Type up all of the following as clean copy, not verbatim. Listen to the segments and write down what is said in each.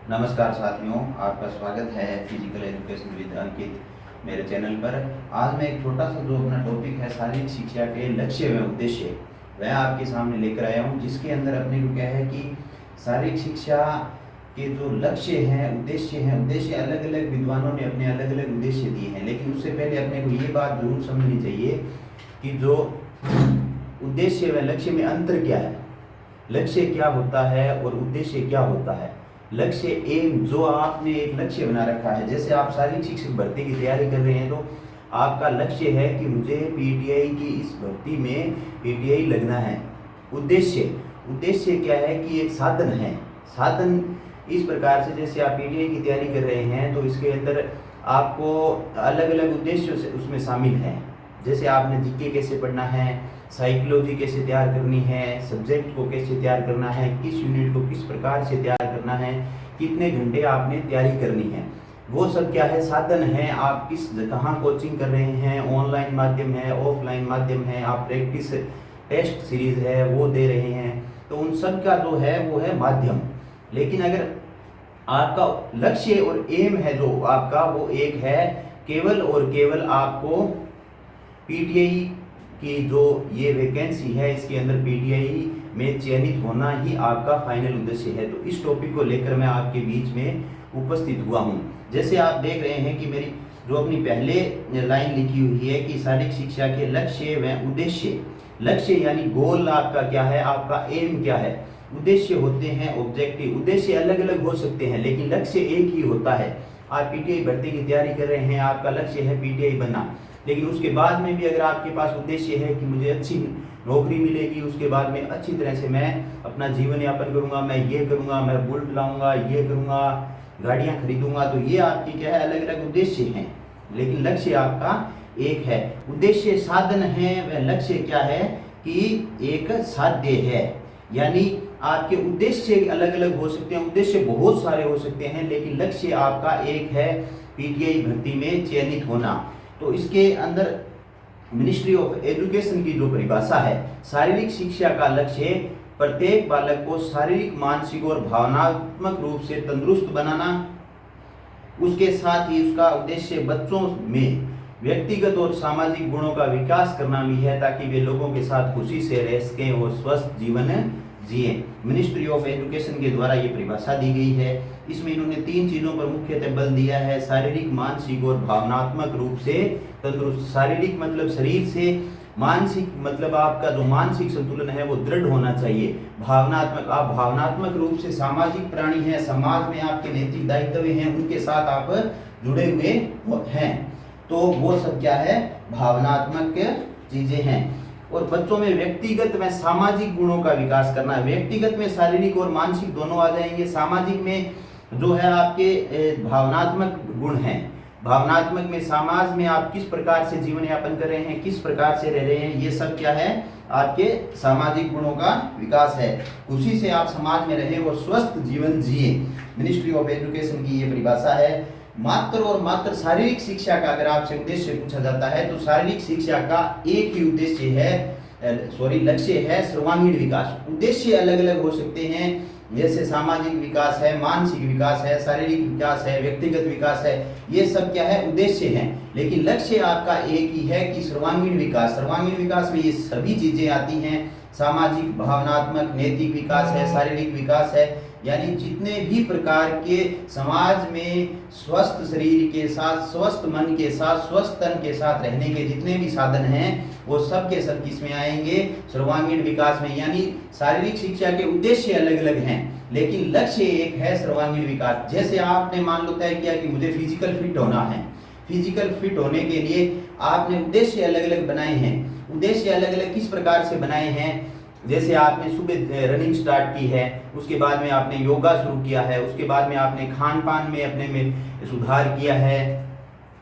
नमस्कार साथियों, आपका स्वागत है फिजिकल एजुकेशन विद अंकित मेरे चैनल पर। आज मैं एक छोटा सा जो अपना टॉपिक है शारीरिक शिक्षा के लक्ष्य व उद्देश्य वह आपके सामने लेकर आया हूँ, जिसके अंदर अपने को क्या है कि शारीरिक शिक्षा के जो लक्ष्य हैं, उद्देश्य अलग अलग विद्वानों ने अपने अलग अलग उद्देश्य दिए हैं। लेकिन उससे पहले अपने को ये बात जरूर समझनी चाहिए कि जो उद्देश्य व लक्ष्य में अंतर क्या है, लक्ष्य क्या होता है और उद्देश्य क्या होता है। लक्ष्य एम, जो आपने एक लक्ष्य बना रखा है, जैसे आप शारीरिक शिक्षक भर्ती की तैयारी कर रहे हैं तो आपका लक्ष्य है कि मुझे पीटीआई की इस भर्ती में पीटीआई लगना है। उद्देश्य क्या है कि एक साधन है। साधन इस प्रकार से, जैसे आप पीटीआई की तैयारी कर रहे हैं तो इसके अंदर आपको अलग अलग उद्देश्य से उसमें शामिल हैं। जैसे आपने जीके कैसे पढ़ना है, साइकोलॉजी कैसे तैयार करनी है, सब्जेक्ट को कैसे तैयार करना है, किस यूनिट को किस प्रकार से तैयार करना है, कितने घंटे आपने तैयारी करनी है, वो सब क्या है, साधन है। आप किस कहाँ कोचिंग कर रहे हैं, ऑनलाइन माध्यम है, ऑफलाइन माध्यम है, आप प्रैक्टिस टेस्ट सीरीज है वो दे रहे हैं, तो उन सब का जो है वो है माध्यम। लेकिन अगर आपका लक्ष्य और एम है जो आपका, वो एक है केवल और केवल आपको पीटीआई की जो ये वैकेंसी है इसके अंदर पीटीआई में चयनित होना ही आपका फाइनल उद्देश्य है। तो इस टॉपिक को लेकर मैं आपके बीच में उपस्थित हुआ हूँ। जैसे आप देख रहे हैं कि मेरी जो अपनी पहले लाइन लिखी हुई है कि शारीरिक शिक्षा के लक्ष्य व उद्देश्य। लक्ष्य यानी गोल आपका क्या है, आपका एम क्या है। उद्देश्य होते हैं ऑब्जेक्टिव। उद्देश्य अलग अलग हो सकते हैं लेकिन लक्ष्य एक ही होता है। आप पीटीआई भर्ती की तैयारी कर रहे हैं, आपका लक्ष्य है पीटीआई बनना, लेकिन उसके बाद में भी अगर आपके पास उद्देश्य है कि मुझे अच्छी नौकरी मिलेगी, उसके बाद में अच्छी तरह से मैं अपना जीवन यापन करूंगा, मैं ये करूंगा, मैं बुलेट लाऊंगा, ये करूंगा, गाड़ियां खरीदूंगा, तो ये आपकी क्या है, अलग अलग उद्देश्य हैं। लेकिन लक्ष्य आपका एक है। उद्देश्य साधन है, वह लक्ष्य क्या है कि एक साध्य है। यानी आपके उद्देश्य अलग अलग हो सकते हैं, उद्देश्य बहुत सारे हो सकते हैं, लेकिन लक्ष्य आपका एक है, पीटीआई भर्ती में चयनित होना। तो इसके अंदर मिनिस्ट्री ऑफ एजुकेशन की जो परिभाषा है, शारीरिक शिक्षा का लक्ष्य प्रत्येक बालक को शारीरिक, मानसिक और भावनात्मक रूप से तंदुरुस्त बनाना। उसके साथ ही उसका उद्देश्य बच्चों में व्यक्तिगत और सामाजिक गुणों का विकास करना भी है, ताकि वे लोगों के साथ खुशी से रह सकें और स्वस्थ जीवन जिए। मिनिस्ट्री ऑफ एजुकेशन के द्वारा ये परिभाषा दी गई है। इसमें इन्होंने 3 चीजों पर मुख्यतः बल दिया है, शारीरिक, मानसिक और भावनात्मक रूप से तंदुरुस्त। शारीरिक मतलब शरीर से, मानसिक मतलब आपका जो मानसिक संतुलन है वो दृढ़ होना चाहिए। भावनात्मक, आप भावनात्मक रूप से सामाजिक प्राणी हैं, समाज में आपके नैतिक दायित्व हैं, उनके साथ आप जुड़े हुए हैं, तो वो सब क्या है, भावनात्मक चीजें हैं। और बच्चों में व्यक्तिगत में सामाजिक गुणों का विकास करना है। व्यक्तिगत में शारीरिक और मानसिक दोनों आ जाएंगे। सामाजिक में जो है आपके भावनात्मक गुण हैं। भावनात्मक में समाज में आप किस प्रकार से जीवन यापन कर रहे हैं, किस प्रकार से रह रहे हैं, ये सब क्या है, आपके सामाजिक गुणों का विकास है। उसी से आप समाज में रहे और स्वस्थ जीवन जिए। मिनिस्ट्री ऑफ एजुकेशन की ये परिभाषा है। मात्र और मात्र शारीरिक शिक्षा का अगर आपसे उद्देश्य पूछा जाता है तो शारीरिक शिक्षा का एक ही उद्देश्य है, लक्ष्य है सर्वांगीण विकास। उद्देश्य अलग अलग हो सकते हैं, जैसे सामाजिक विकास है, मानसिक विकास है, शारीरिक विकास है, व्यक्तिगत विकास है, ये सब क्या है, उद्देश्य हैं। लेकिन लक्ष्य आपका एक ही है कि सर्वांगीण विकास। सर्वांगीण विकास में ये सभी चीजें आती हैं, सामाजिक, भावनात्मक, नैतिक विकास है, शारीरिक विकास है। यानी जितने भी प्रकार के समाज में स्वस्थ शरीर के साथ, स्वस्थ मन के साथ, स्वस्थ तन के साथ रहने के जितने भी साधन हैं वो सब के सब किसमें आएंगे, सर्वांगीण विकास में। यानी शारीरिक शिक्षा के उद्देश्य अलग अलग हैं लेकिन लक्ष्य एक है, सर्वांगीण विकास। जैसे आपने मान लो तय किया कि मुझे फिजिकल फिट होना है, फिजिकल फिट होने के लिए आपने उद्देश्य अलग अलग बनाए हैं। उद्देश्य अलग अलग किस प्रकार से बनाए हैं, जैसे आपने सुबह रनिंग स्टार्ट की है, उसके बाद में आपने योगा शुरू किया है, उसके बाद में आपने खान पान में अपने में सुधार किया है,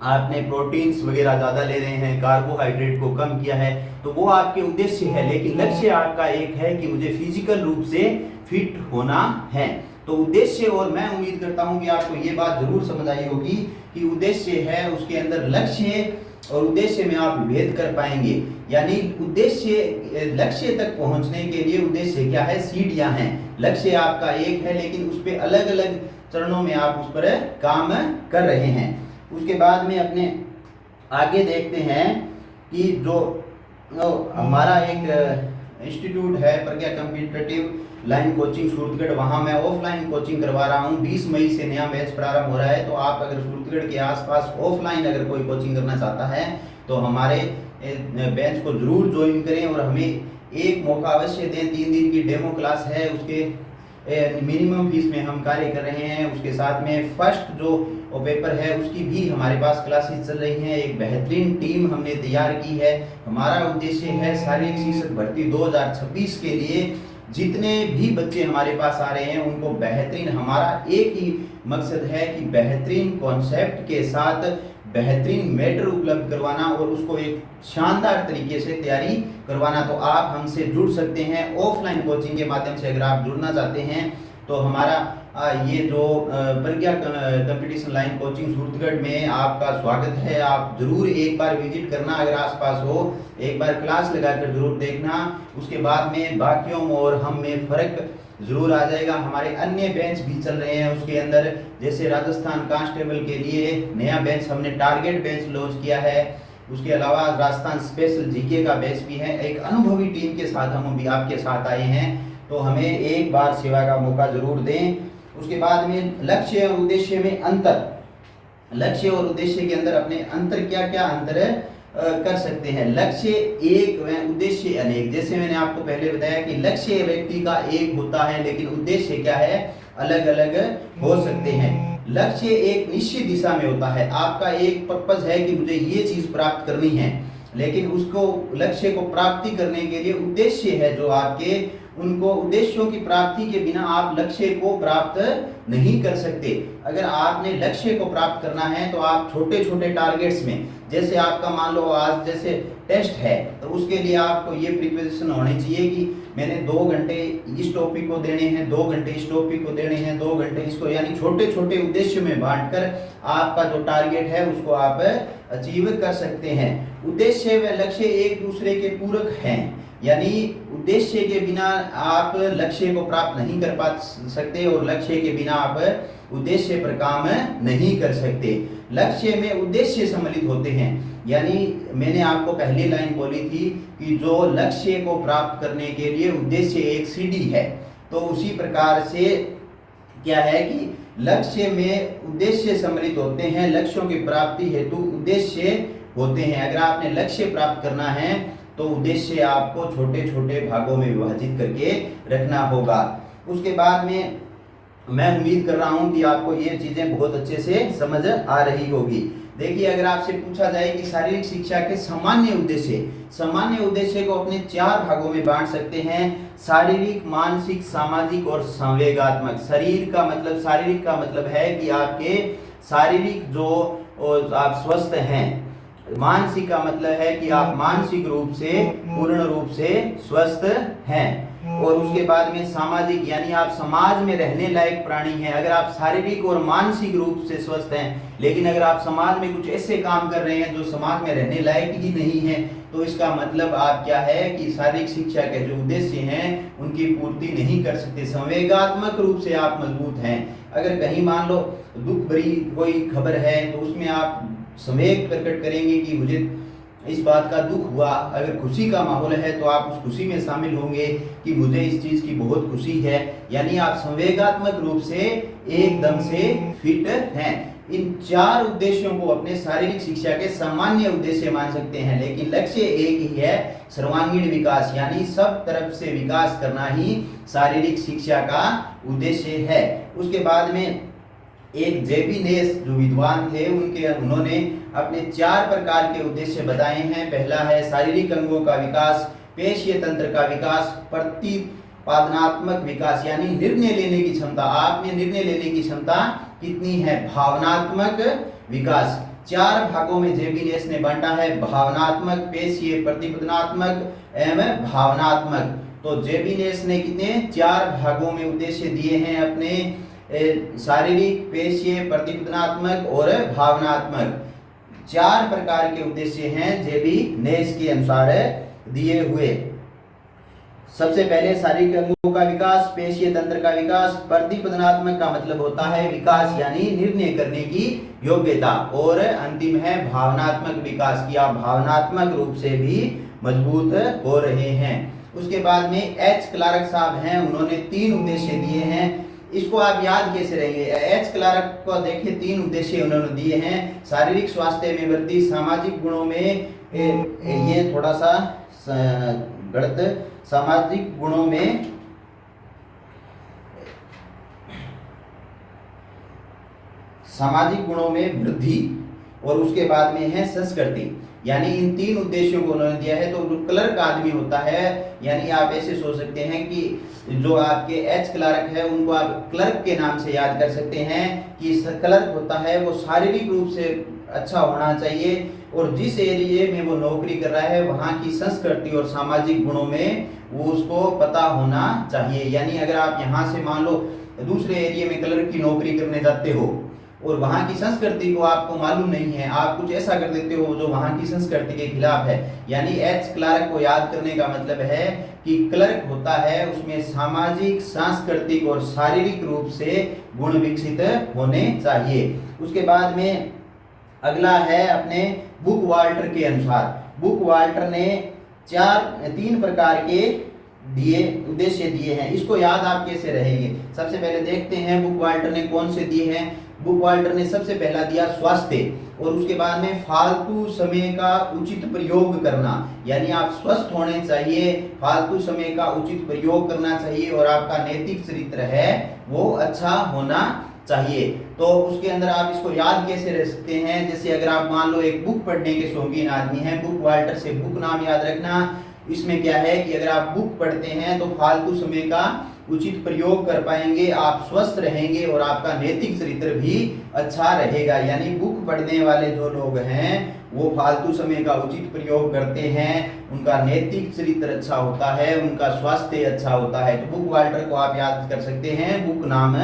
आपने प्रोटीन्स वगैरह ज़्यादा ले रहे हैं, कार्बोहाइड्रेट को कम किया है, तो वो आपके उद्देश्य है। लेकिन लक्ष्य आपका एक है कि मुझे फिजिकल रूप से फिट होना है। तो उद्देश्य, और मैं उम्मीद करता हूं कि आपको ये बात जरूर समझ आई होगी कि उद्देश्य है, उसके अंदर लक्ष्य और उद्देश्य में आप भेद कर पाएंगे। यानी उद्देश्य, लक्ष्य तक पहुंचने के लिए उद्देश्य क्या है, सीढ़ियां हैं। लक्ष्य आपका एक है लेकिन उस पर अलग अलग चरणों में आप उस पर काम कर रहे हैं। उसके बाद में अपने आगे देखते हैं कि जो हमारा एक इंस्टीट्यूट है प्रज्ञा कॉम्पिटिटिव लाइन कोचिंग सूरतगढ़, वहाँ मैं ऑफलाइन कोचिंग करवा रहा हूँ। 20 मई से नया बैच प्रारंभ हो रहा है। तो आप अगर सूरतगढ़ के आसपास ऑफलाइन अगर कोई कोचिंग करना चाहता है तो हमारे बैच को जरूर ज्वाइन करें और हमें एक मौका अवश्य दें। 3 दिन की डेमो क्लास है, उसके मिनिमम फीस में हम कार्य कर रहे हैं। उसके साथ में फर्स्ट जो पेपर है उसकी भी हमारे पास क्लासेस चल रही हैं। एक बेहतरीन टीम हमने तैयार की है। हमारा उद्देश्य है शारीरिक शिक्षक भर्ती 2026 के लिए जितने भी बच्चे हमारे पास आ रहे हैं उनको बेहतरीन, हमारा एक ही मकसद है कि बेहतरीन कॉन्सेप्ट के साथ बेहतरीन मैटर उपलब्ध करवाना और उसको एक शानदार तरीके से तैयारी करवाना। तो आप हमसे जुड़ सकते हैं ऑफलाइन कोचिंग के माध्यम से। अगर आप जुड़ना चाहते हैं तो हमारा ये जो प्रज्ञा कंपटीशन लाइन कोचिंग सूरतगढ़ में आपका स्वागत है। आप जरूर एक बार विजिट करना, अगर आसपास हो एक बार क्लास लगाकर जरूर देखना। उसके बाद में बाकियों और हम में फर्क जरूर आ जाएगा। हमारे अन्य बेंच भी चल रहे हैं उसके अंदर, जैसे राजस्थान कांस्टेबल के लिए नया बेंच हमने टारगेट बेंच लॉन्च किया है। उसके अलावा राजस्थान स्पेशल जीके का बेंच भी है। एक अनुभवी टीम के साथ हम भी आपके साथ आए हैं, तो हमें एक बार सेवा का मौका जरूर दें। उसके बाद में लक्ष्य और उद्देश्य में अंतर, लक्ष्य और उद्देश्य के अंदर अपने अंतर क्या क्या अंतर कर सकते हैं। लक्ष्य एक व उद्देश्य अनेक। जैसे मैंने आपको पहले बताया कि लक्ष्य व्यक्ति का एक होता है लेकिन उद्देश्य क्या है, अलग अलग हो सकते हैं। लक्ष्य एक निश्चित दिशा में होता है। आपका एक पर्पस है कि मुझे ये चीज प्राप्त करनी है, लेकिन उसको लक्ष्य को प्राप्ति करने के लिए उद्देश्य है जो आपके, उनको उद्देश्यों की प्राप्ति के बिना आप लक्ष्य को प्राप्त नहीं कर सकते। अगर आपने लक्ष्य को प्राप्त करना है तो आप छोटे छोटे टारगेट्स में, जैसे आपका मान लो आज जैसे टेस्ट है तो उसके लिए आपको ये प्रिपरेशन होनी चाहिए कि मैंने 2 घंटे इस टॉपिक को देने हैं, 2 घंटे इस टॉपिक को देने हैं, 2 घंटे इसको, यानी छोटे छोटे उद्देश्य में बांटकर आपका जो टारगेट है उसको आप अचीव कर सकते हैं। उद्देश्य व लक्ष्य एक दूसरे के पूरक हैं, यानी उद्देश्य के बिना आप लक्ष्य को प्राप्त नहीं कर पा सकते और लक्ष्य के बिना आप उद्देश्य पर काम नहीं कर सकते। लक्ष्य में उद्देश्य सम्मिलित होते हैं, यानी मैंने आपको पहली लाइन बोली थी कि जो लक्ष्य को प्राप्त करने के लिए उद्देश्य एक सीढ़ी है, तो उसी प्रकार से क्या है कि लक्ष्य में उद्देश्य सम्मिलित होते हैं। लक्ष्यों की प्राप्ति हेतु उद्देश्य होते हैं। अगर आपने लक्ष्य प्राप्त करना है तो उद्देश्य आपको छोटे छोटे भागों में विभाजित करके रखना होगा। उसके बाद में मैं उम्मीद कर रहा हूं कि आपको ये चीजें बहुत अच्छे से समझ आ रही होगी। देखिए, अगर आपसे पूछा जाए कि शारीरिक शिक्षा के सामान्य उद्देश्य को अपने 4 भागों में बांट सकते हैं। शारीरिक, मानसिक, सामाजिक और संवेगात्मक। शारीरिक का मतलब है कि आपके शारीरिक जो आप स्वस्थ हैं। मानसिक का मतलब है कि आप मानसिक रूप से पूर्ण रूप से स्वस्थ हैं। और उसके बाद में सामाजिक, यानी आप समाज में रहने लायक प्राणी हैं। अगर आप शारीरिक और मानसिक रूप से स्वस्थ हैं लेकिन अगर आप समाज में कुछ ऐसे काम कर रहे हैं जो समाज में रहने लायक ही नहीं है, तो इसका मतलब आप क्या है कि शारीरिक शिक्षा के जो उद्देश्य हैं उनकी पूर्ति नहीं कर सकते। संवेगात्मक रूप से आप मजबूत हैं। अगर कहीं मान लो दुख भरी कोई खबर है तो उसमें आप संवेग प्रकट करेंगे कि मुझे इस बात का दुख हुआ। अगर खुशी का माहौल है तो आप उस खुशी में शामिल होंगे कि मुझे इस चीज की बहुत खुशी है। यानी आप संवेगात्मक रूप से एकदम से फिट हैं। इन 4 उद्देश्यों को अपने शारीरिक शिक्षा के सामान्य उद्देश्य मान सकते हैं, लेकिन लक्ष्य एक ही है, सर्वांगीण विकास, यानी सब तरफ से विकास करना ही शारीरिक शिक्षा का उद्देश्य है। उसके बाद में एक जेबी नेस जो विद्वान थे उन्होंने अपने 4 प्रकार के उद्देश्य बताए हैं। पहला है शारीरिक अंगों का विकास, पेशीय तंत्र का विकास, प्रतिपादनात्मक विकास, यानी निर्णय लेने की क्षमता। आप में निर्णय लेने की क्षमता कितनी है, भावनात्मक विकास। 4 भागों में जेबी नेस ने बांटा है, भावनात्मक, पेशीय, प्रतिपादनात्मक एवं भावनात्मक। तो जेबी नेस ने कितने 4 भागों में उद्देश्य दिए हैं अपने शारीरिक, पेशीय, प्रतिपादनात्मक और भावनात्मक। 4 प्रकार के उद्देश्य हैं जे भी नेस के अनुसार दिए हुए। सबसे पहले शारीरिक अंगों का विकास, पेशीय तंत्र का विकास, प्रतिपदनात्मक का मतलब होता है विकास यानी निर्णय करने की योग्यता, और अंतिम है भावनात्मक विकास की आप भावनात्मक रूप से भी मजबूत हो रहे हैं। उसके बाद में एच क्लार्क साहब हैं, उन्होंने 3 उद्देश्य दिए हैं। इसको आप याद कैसे रहेंगे? एच क्लार्क को देखिए 3 उद्देश्य उन्होंने दिए हैं। शारीरिक स्वास्थ्य में वृद्धि, सामाजिक गुणों में ये थोड़ा सा गलत, सामाजिक गुणों में वृद्धि, और उसके बाद में है संस्कृति। यानी इन 3 उद्देश्यों को उन्होंने दिया है। तो जो क्लर्क आदमी होता है, यानी आप ऐसे सोच सकते हैं कि जो आपके एच क्लर्क है उनको आप क्लर्क के नाम से याद कर सकते हैं कि क्लर्क होता है वो शारीरिक रूप से अच्छा होना चाहिए, और जिस एरिया में वो नौकरी कर रहा है वहाँ की संस्कृति और सामाजिक गुणों में वो उसको पता होना चाहिए। यानी अगर आप यहाँ से मान लो दूसरे एरिया में क्लर्क की नौकरी करने जाते हो और वहाँ की संस्कृति को आपको मालूम नहीं है, आप कुछ ऐसा कर देते हो जो वहाँ की संस्कृति के खिलाफ है। यानी एच क्लर्क को याद करने का मतलब है कि क्लर्क होता है उसमें सामाजिक, सांस्कृतिक और शारीरिक रूप से गुण विकसित होने चाहिए। उसके बाद में अगला है अपने बुक वाल्टर के अनुसार। बुक वाल्टर ने 3 प्रकार के उद्देश्य दिए हैं। इसको याद आप कैसे रहेंगे? सबसे पहले देखते हैं बुक वाल्टर ने कौन से दिए हैं। बुक वाल्टर ने सबसे पहला दिया स्वास्थ्य, और उसके बाद में फालतू समय का उचित प्रयोग करना, यानी आप स्वस्थ होने चाहिए, फालतू समय का उचित प्रयोग करना चाहिए, और आपका नैतिक चरित्र है वो अच्छा होना चाहिए। तो उसके अंदर आप इसको याद कैसे रख सकते हैं? जैसे अगर आप मान लो एक बुक पढ़ने के शौकीन आदमी हैं, बुक वाल्टर से बुक नाम याद रखना। इसमें क्या है कि अगर आप बुक पढ़ते हैं तो फालतू समय का उचित प्रयोग कर पाएंगे, आप स्वस्थ रहेंगे और आपका नैतिक चरित्र भी अच्छा रहेगा। यानी बुक पढ़ने वाले जो लोग हैं वो फालतू समय का उचित प्रयोग करते हैं, उनका नैतिक चरित्र अच्छा होता है, उनका स्वास्थ्य अच्छा होता है। तो बुक वाल्टर को आप याद कर सकते हैं बुक नाम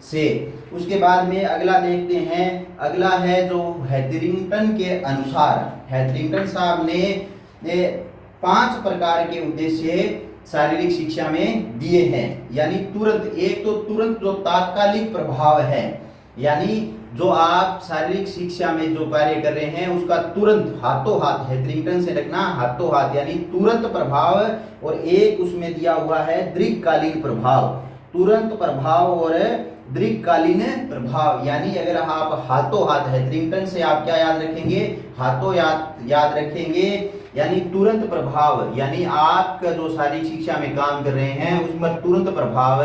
से। उसके बाद में अगला देखते हैं। अगला है जो हेथरिंगटन के अनुसार, हेथरिंगटन साहब ने 5 प्रकार के उद्देश्य शारीरिक शिक्षा में दिए हैं। यानी तुरंत, एक तो तुरंत जो तात्कालिक प्रभाव है, यानी जो आप शारीरिक शिक्षा में जो कार्य कर रहे हैं उसका तुरंत हाथों हाथ, हेथरिंगटन से रखना हाथों हाथ, यानी तुरंत प्रभाव। और एक उसमें दिया हुआ है दीर्घकालीन प्रभाव, तुरंत प्रभाव और दीर्घकालीन प्रभाव। यानी अगर आप हाथों हाथ, हेथरिंगटन से आप क्या याद रखेंगे? हाथों याद रखेंगे, यानी तुरंत प्रभाव, यानी आपका जो शारीरिक शिक्षा में काम कर रहे हैं उस पर तुरंत प्रभाव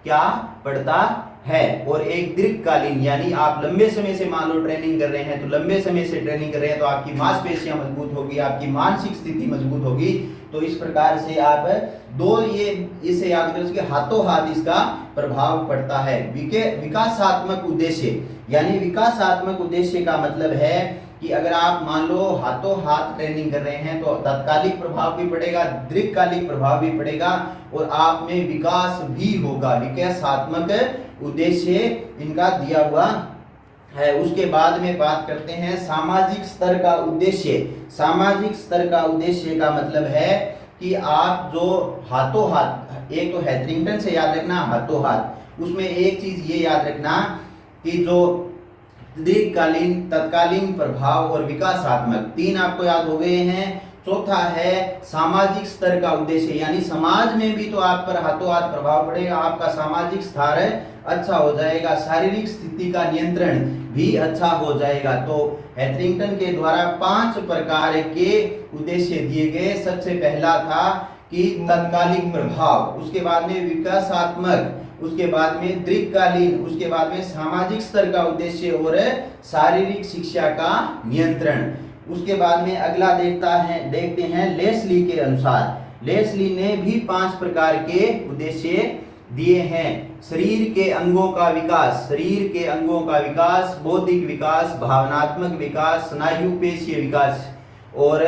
क्या पड़ता है। और एक दीर्घकालीन, यानी आप लंबे समय से मान लो ट्रेनिंग कर रहे हैं, तो लंबे समय से ट्रेनिंग कर रहे हैं तो आपकी मांसपेशियां मजबूत होगी, आपकी मानसिक स्थिति मजबूत होगी। तो इस प्रकार से आप इसे याद कर सके, हाथों हाथ इसका प्रभाव पड़ता है। विकासात्मक उद्देश्य, यानी विकासात्मक उद्देश्य का मतलब है कि अगर आप मान लो हाथों हाथ ट्रेनिंग कर रहे हैं तो तात्कालिक प्रभाव भी पड़ेगा, दीर्घकालिक प्रभाव भी पड़ेगा, और आप में विकास भी होगा। विकासात्मक उद्देश्य इनका दिया हुआ है। उसके बाद में बात करते हैं सामाजिक स्तर का उद्देश्य। सामाजिक स्तर का उद्देश्य का मतलब है कि आप जो हाथों हाथ, एक तो हेथरिंगटन से याद रखना हाथों हाथ, उसमें एक चीज ये याद रखना कि जो दीर्घकालीन, तत्कालीन प्रभाव और विकासात्मक, 3 आपको याद हो गए हैं। चौथा है सामाजिक स्तर का उद्देश्य, यानी समाज में भी तो आप पर हाथों हाथ प्रभाव पड़ेगा, आपका सामाजिक स्तर अच्छा हो जाएगा, शारीरिक स्थिति का नियंत्रण भी अच्छा हो जाएगा। तो हेथरिंगटन के द्वारा 5 प्रकार के उद्देश्य दिए गए। सबसे पहला था कि तत्कालिक प्रभाव, उसके बाद में विकासात्मक, उसके बाद में दीर्घकालीन, उसके बाद में सामाजिक स्तर का उद्देश्य और शारीरिक शिक्षा का नियंत्रण। उसके बाद में अगला देखते हैं लेस्ली के अनुसार। लेस्ली ने भी 5 प्रकार के उद्देश्य दिए हैं। शरीर के अंगों का विकास, शरीर के अंगों का विकास, बौद्धिक विकास, भावनात्मक विकास, स्नायु पेशीय विकास और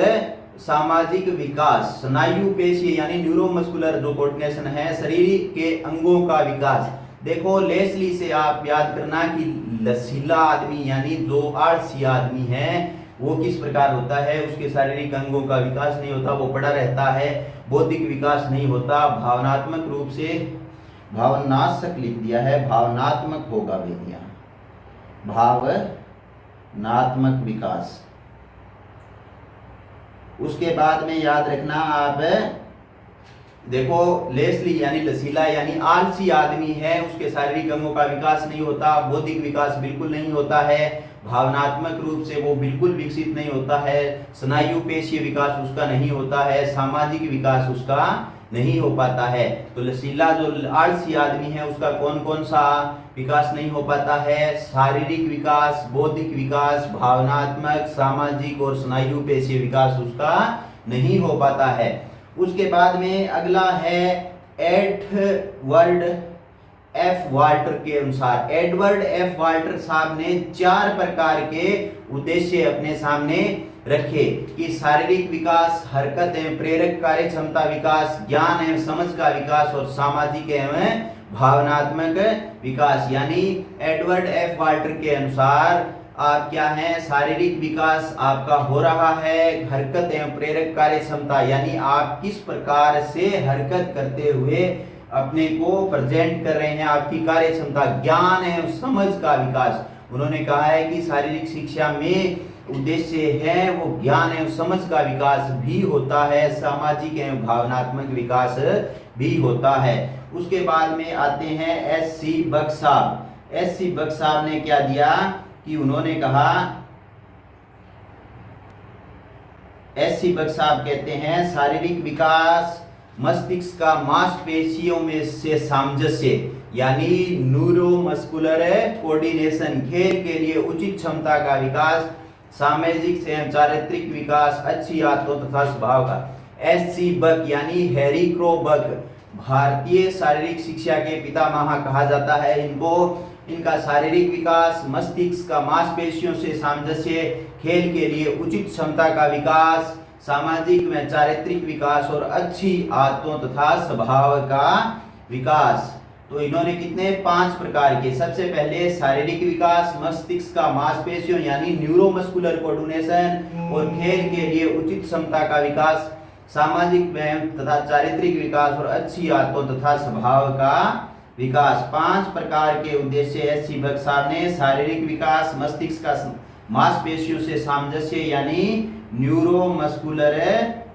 सामाजिक विकास। स्नायु पेशीय यानी न्यूरोमस्कुलर जो कोऑर्डिनेशन है, शरीर के अंगों का विकास। देखो लेस्ली से आप याद करना कि लचीला आदमी, यानी जो आलसी आदमी है वो किस प्रकार होता है, उसके शारीरिक अंगों का विकास नहीं होता, वो पड़ा रहता है, बौद्धिक विकास नहीं होता, भावनात्मक रूप से, भावनाशक लिख दिया है, भावनात्मक होगा भैया, भावनात्मक विकास। उसके बाद में याद रखना आप देखो, लेसली यानी लसीला यानी आलसी आदमी है, उसके शारीरिक अंगों का विकास नहीं होता, बौद्धिक विकास बिल्कुल नहीं होता है, भावनात्मक रूप से वो बिल्कुल विकसित नहीं होता है, स्नायु पेशीय विकास उसका नहीं होता है, सामाजिक विकास उसका नहीं हो पाता है। तो लसीला जो आलसी आदमी है उसका कौन कौन सा विकास नहीं हो पाता है, शारीरिक विकास, बौद्धिक विकास, भावनात्मक, सामाजिक और स्नायु पेशीय विकास उसका नहीं हो पाता है। उसके बाद में अगला है एडवर्ड एफ वाल्टर के अनुसार, एडवर्ड एफ वाल्टर साहब ने 4 प्रकार के उद्देश्य अपने सामने रखे कि शारीरिक विकास, हरकत एवं प्रेरक कार्य क्षमता विकास, ज्ञान एवं समझ का विकास और सामाजिक एवं भावनात्मक विकास। यानी एडवर्ड एफ वाल्टर के अनुसार आप क्या है, शारीरिक विकास आपका हो रहा है, हरकत एवं प्रेरक कार्य क्षमता यानी आप किस प्रकार से हरकत करते हुए अपने को प्रेजेंट कर रहे हैं, आपकी कार्य क्षमता, ज्ञान एवं समझ का विकास। उन्होंने कहा है कि शारीरिक शिक्षा में उद्देश्य है वो ज्ञान एवं समझ का विकास भी होता है, सामाजिक एवं भावनात्मक विकास भी होता है। उसके बाद में आते हैं एस.सी. बक साहब। एस.सी. बक साहब ने क्या दिया कि उन्होंने कहा, एस.सी. बक साहब कहते हैं शारीरिक विकास मस्तिष्क का मांसपेशियों में से सामंजस्य यानी न्यूरोमस्कुलर कोऑर्डिनेशन, खेल के लिए उचित क्षमता का विकास, सामाजिक एवं चारित्रिक विकास, अच्छी आदतों तथा स्वभाव का। एस.सी. बक यानी हैरी क्रो बक भारतीय शारीरिक शिक्षा के पितामह कहा जाता है इनको। इनका शारीरिक विकास, मस्तिष्क का मांसपेशियों से सामंजस्य, खेल के लिए उचित क्षमता का विकास, सामाजिक व चारित्रिक विकास और अच्छी आदतों तथा स्वभाव का विकास। तो इन्होंने कितने 5 प्रकार के, सबसे पहले शारीरिक विकास, मस्तिष्क का मांसपेशियों यानी न्यूरोमस्कुलर कोऑर्डिनेशन और खेल के लिए उचित क्षमता का विकास, सामाजिक तथा चारित्रिक विकास और अच्छी आदतों तथा स्वभाव का विकास। 5 प्रकार के उद्देश्य एस.सी. बक साहब ने शारीरिक विकास, मस्तिष्क का मांसपेशियों से सामंजस्य यानी न्यूरोमस्कुलर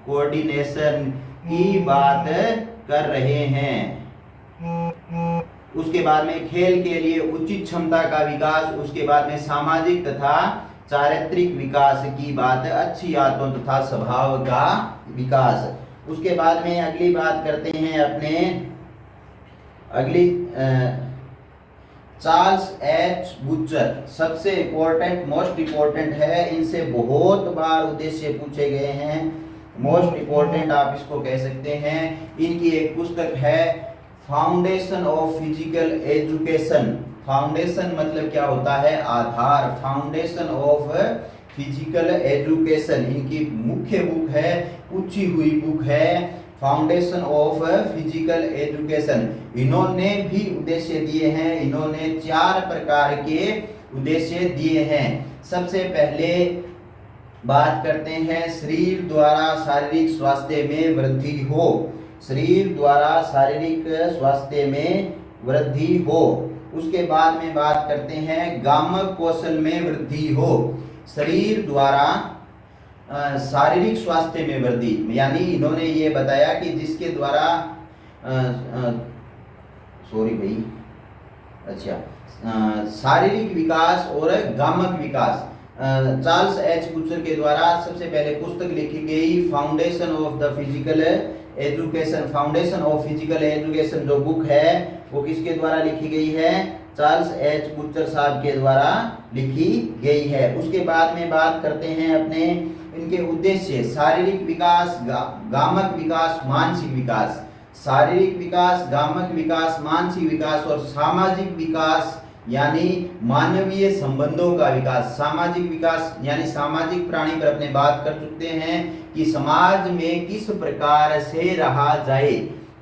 कोऑर्डिनेशन की बात कर रहे हैं। उसके बाद में खेल के लिए उचित क्षमता का विकास, उसके बाद में सामाजिक तथा चारित्रिक विकास की बात, अच्छी आदतों तथा स्वभाव का विकास। उसके बाद में अगली बात करते हैं अपने अगली चार्ल्स एच बूचर, सबसे इम्पोर्टेंट, मोस्ट इम्पोर्टेंट है, इनसे बहुत बार उद्देश्य पूछे गए हैं, मोस्ट इम्पोर्टेंट आप इसको कह सकते हैं। इनकी एक पुस्तक है foundation of physical education. Foundation मतलब क्या होता है, आधार, फाउंडेशन ऑफ फिजिकल एजुकेशन इनकी मुख्य बुक है, पूछी हुई बुक है, फाउंडेशन ऑफ फिजिकल एजुकेशन। इन्होंने भी उद्देश्य दिए हैं, इन्होंने 4 प्रकार के उद्देश्य दिए हैं। सबसे पहले बात करते हैं शरीर द्वारा शारीरिक स्वास्थ्य में वृद्धि हो, शरीर द्वारा शारीरिक स्वास्थ्य में वृद्धि हो। उसके बाद में बात करते हैं गामक कौशल में वृद्धि हो, शरीर द्वारा शारीरिक स्वास्थ्य में वृद्धि, यानी इन्होंने ये बताया कि जिसके द्वारा सॉरी भाई, अच्छा, शारीरिक विकास और गामक विकास। चार्ल्स एच बूचर के द्वारा सबसे पहले पुस्तक लिखी गई foundation of the physical education. Foundation of physical education जो बुक है वो किसके द्वारा लिखी गई है, चार्ल्स एच बूचर साहब के द्वारा लिखी गई है। उसके बाद में बात करते हैं अपने इनके उद्देश्य, शारीरिक विकास, गामक विकास, मानसिक विकास। शारीरिक विकास, गामक विकास, मानसिक विकास और सामाजिक विकास यानी मानवीय संबंधों का विकास। सामाजिक विकास यानी सामाजिक प्राणी पर अपने बात कर चुके हैं कि समाज में किस प्रकार से रहा जाए,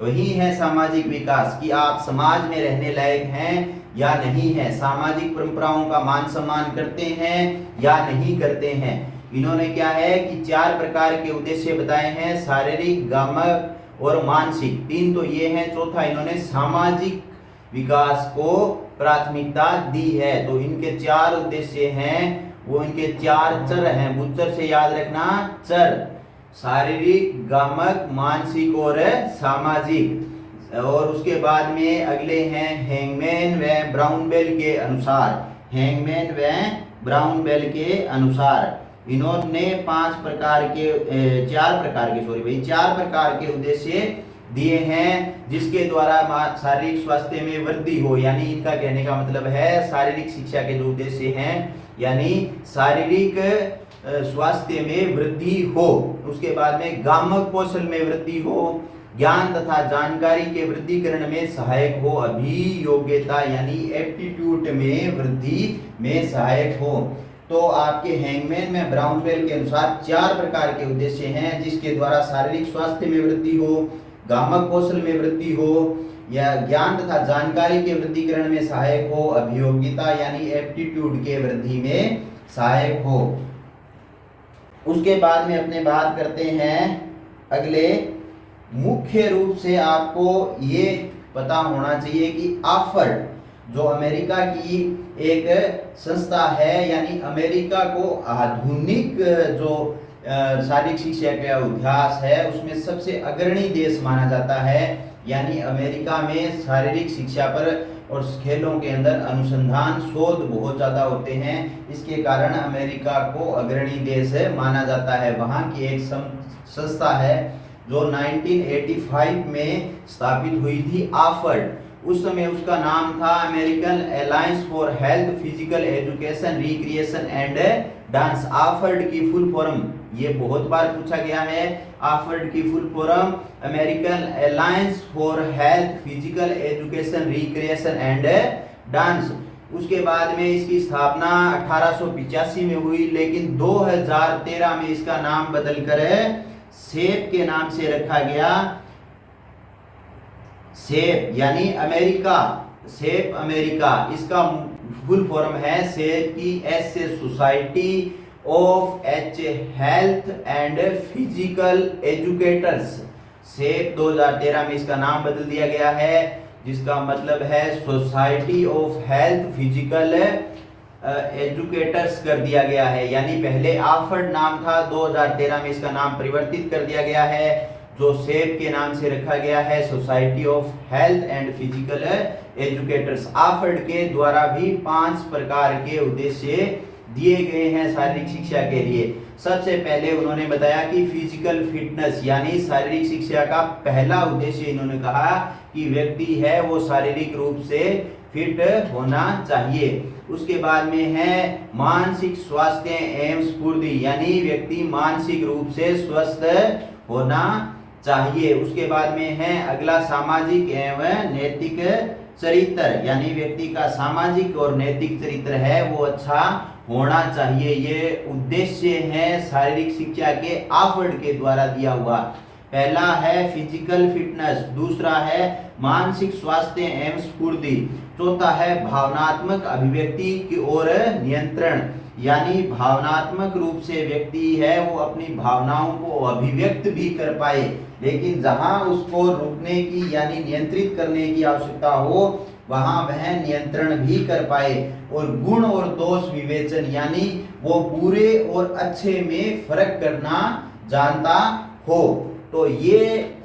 वही है सामाजिक विकास, कि आप समाज में रहने लायक हैं या नहीं है, सामाजिक परंपराओं का मान सम्मान करते हैं या नहीं करते हैं। इन्होंने क्या है कि 4 प्रकार के उद्देश्य बताए हैं, शारीरिक, गामक और मानसिक। 3 तो ये हैं, चौथा इन्होंने सामाजिक विकास को प्राथमिकता दी है। तो इनके 4 उद्देश्य हैं, वो इनके 4 चर हैं, बुच्चर से याद रखना, चर शारीरिक, गामक, मानसिक और सामाजिक। और उसके बाद में अगले हैं हैंगमैन व ब्राउन बेल के अनुसार। हैंगमैन व ब्राउन बेल के अनुसार इन्होंने 4 प्रकार के उद्देश्य दिए हैं, जिसके द्वारा शारीरिक स्वास्थ्य में वृद्धि हो। यानी इनका कहने का मतलब है शारीरिक शिक्षा के जो उद्देश्य हैं, यानी शारीरिक स्वास्थ्य में वृद्धि हो। उसके बाद में गामक कौशल में वृद्धि हो, ज्ञान तथा जानकारी के वृद्धिकरण में सहायक हो, अभियोग्यता यानी एप्टीट्यूड में वृद्धि में सहायक हो। तो आपके हैंगमैन में ब्राउन बेल के अनुसार 4 प्रकार के उद्देश्य हैं, जिसके द्वारा शारीरिक स्वास्थ्य में वृद्धि हो, गामक कौशल में वृद्धि हो, या ज्ञान तथा जानकारी के वृद्धिकरण में सहायक हो, अभियोग्यता यानी एप्टीट्यूड के वृद्धि में सहायक हो। उसके बाद में अपने बात करते हैं अगले, मुख्य रूप से आपको ये पता होना चाहिए कि ऑफर्ड जो अमेरिका की एक संस्था है, यानी अमेरिका को आधुनिक जो शारीरिक शिक्षा का इतिहास है उसमें सबसे अग्रणी देश माना जाता है। यानी अमेरिका में शारीरिक शिक्षा पर और खेलों के अंदर अनुसंधान शोध बहुत ज़्यादा होते हैं, इसके कारण अमेरिका को अग्रणी देश माना जाता है। वहाँ की एक संस्था है जो 1985 में स्थापित हुई थी, ऑफर्ड। उस समय उसका नाम था American alliance for health, physical education, recreation and dance. Offered की फुल फॉर्म ये बहुत बार पूछा गया है। ऑफर्ड की full form American alliance for health, physical education, recreation and dance. उसके बाद में इसकी स्थापना 1885 में हुई, लेकिन 2013 में इसका नाम बदलकर सेप के नाम से रखा गया। सेप यानी अमेरिका, सेप अमेरिका, इसका फुल फॉर्म है सेप की एस से society of H health and physical educators. SHAPE 2013 में इसका नाम बदल दिया गया है, जिसका मतलब है society of health physical educators कर दिया गया है। यानी पहले ऑफर्ड नाम था, 2013 में इसका नाम परिवर्तित कर दिया गया है, जो सेप के नाम से रखा गया है society of health and physical educators. Offered के द्वारा भी 5 प्रकार के उद्देश्य दिए गए हैं शारीरिक शिक्षा के लिए। सबसे पहले उन्होंने बताया कि फिजिकल फिटनेस, यानी शारीरिक शिक्षा का पहला उद्देश्य इन्होंने कहा कि व्यक्ति है वो शारीरिक रूप से फिट होना चाहिए। उसके बाद में है मानसिक स्वास्थ्य एवं स्फूर्ति, यानी व्यक्ति मानसिक रूप से स्वस्थ होना चाहिए। उसके बाद में है अगला सामाजिक एवं नैतिक चरित्र, यानी व्यक्ति का सामाजिक और नैतिक चरित्र है वो अच्छा होना चाहिए। ये उद्देश्य है शारीरिक शिक्षा के ऑफर्ड के द्वारा दिया हुआ। पहला है फिजिकल फिटनेस, दूसरा है मानसिक स्वास्थ्य एवं स्फूर्ति, चौथा है भावनात्मक अभिव्यक्ति की ओर नियंत्रण, यानी भावनात्मक रूप से व्यक्ति है वो अपनी भावनाओं को अभिव्यक्त भी कर पाए, लेकिन जहां उसको रोकने की यानी नियंत्रित करने की आवश्यकता हो वहां वह नियंत्रण भी कर पाए। और गुण और दोष विवेचन, यानी वो बुरे और अच्छे में फर्क करना जानता हो। तो ये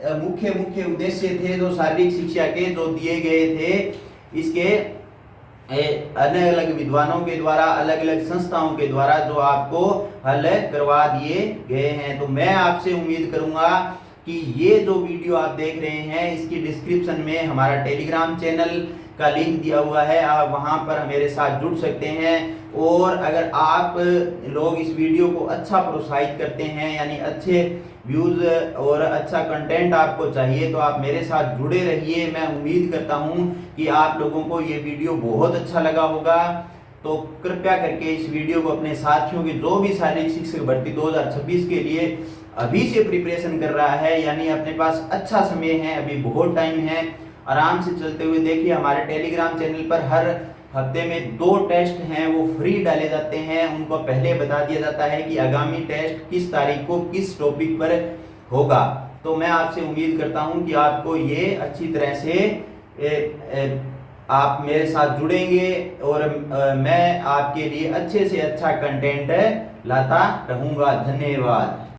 मुख्य उद्देश्य थे जो शारीरिक शिक्षा के जो दिए गए थे। इसके अलग अलग विद्वानों के द्वारा, अलग अलग संस्थाओं के द्वारा जो आपको हल करवा दिए गए हैं। तो मैं आपसे उम्मीद करूंगा कि ये जो वीडियो आप देख रहे हैं इसकी डिस्क्रिप्शन में हमारा टेलीग्राम चैनल का लिंक दिया हुआ है, आप वहां पर मेरे साथ जुड़ सकते हैं। और अगर आप लोग इस वीडियो को अच्छा प्रोत्साहित करते हैं, यानी अच्छे व्यूज और अच्छा कंटेंट आपको चाहिए, तो आप मेरे साथ जुड़े रहिए। मैं उम्मीद करता हूं कि आप लोगों को ये वीडियो बहुत अच्छा लगा होगा। तो कृपया करके इस वीडियो को अपने साथियों की जो भी शारीरिक शिक्षक भर्ती 2026 के लिए अभी से प्रिपरेशन कर रहा है, यानी अपने पास अच्छा समय है, अभी बहुत टाइम है, आराम से चलते हुए देखिए। हमारे टेलीग्राम चैनल पर हर हफ्ते में 2 टेस्ट हैं वो फ्री डाले जाते हैं। उनको पहले बता दिया जाता है कि आगामी टेस्ट किस तारीख को किस टॉपिक पर होगा। तो मैं आपसे उम्मीद करता हूं कि आपको ये अच्छी तरह से आप मेरे साथ जुड़ेंगे और मैं आपके लिए अच्छे से अच्छा कंटेंट लाता रहूंगा। धन्यवाद।